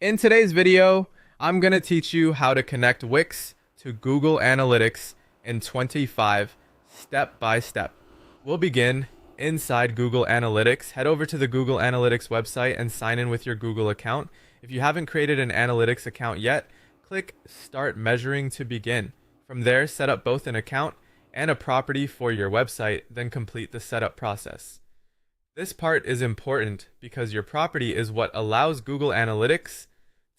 In today's video, I'm going to teach you how to connect Wix to Google Analytics in 25 step by step. We'll begin inside Google Analytics. Head over to the Google Analytics website and sign in with your Google account. If you haven't created an Analytics account yet, click Start Measuring to begin. From there, set up both an account and a property for your website, then complete the setup process. This part is important because your property is what allows Google Analytics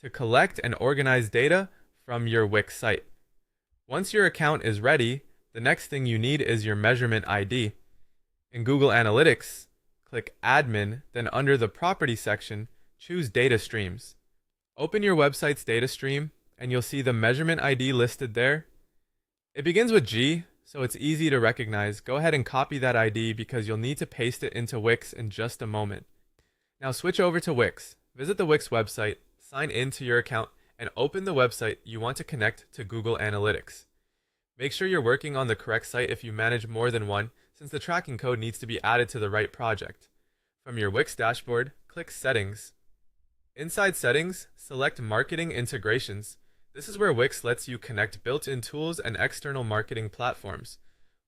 to collect and organize data from your Wix site. Once your account is ready, the next thing you need is your measurement ID. In Google Analytics, click Admin, then under the Property section, choose Data Streams. Open your website's data stream, and you'll see the measurement ID listed there. It begins with G, so it's easy to recognize. Go ahead and copy that ID because you'll need to paste it into Wix in just a moment. Now switch over to Wix. Visit the Wix website, sign into your account, and open the website you want to connect to Google Analytics. Make sure you're working on the correct site if you manage more than one, since the tracking code needs to be added to the right project. From your Wix dashboard, click Settings. Inside Settings, select Marketing Integrations. This is where Wix lets you connect built-in tools and external marketing platforms.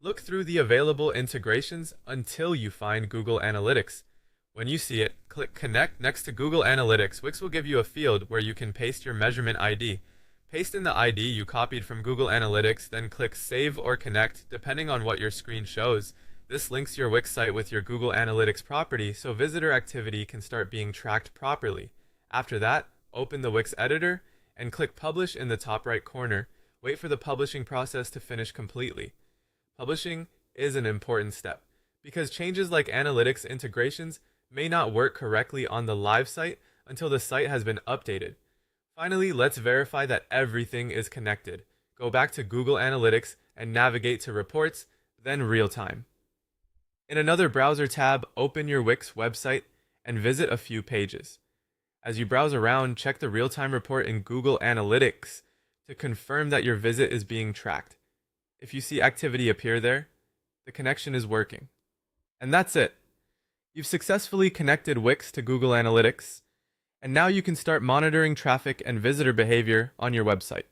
Look through the available integrations until you find Google Analytics. When you see it, click Connect next to Google Analytics. Wix will give you a field where you can paste your measurement ID. Paste in the ID you copied from Google Analytics, then click Save or Connect, depending on what your screen shows. This links your Wix site with your Google Analytics property, so visitor activity can start being tracked properly. After that, open the Wix editor and click Publish in the top right corner. Wait for the publishing process to finish completely. Publishing is an important step, because changes like analytics integrations may not work correctly on the live site until the site has been updated. Finally, let's verify that everything is connected. Go back to Google Analytics and navigate to Reports, then Real Time. In another browser tab, open your Wix website and visit a few pages. As you browse around, check the real-time report in Google Analytics to confirm that your visit is being tracked. If you see activity appear there, the connection is working. And that's it. You've successfully connected Wix to Google Analytics, and now you can start monitoring traffic and visitor behavior on your website.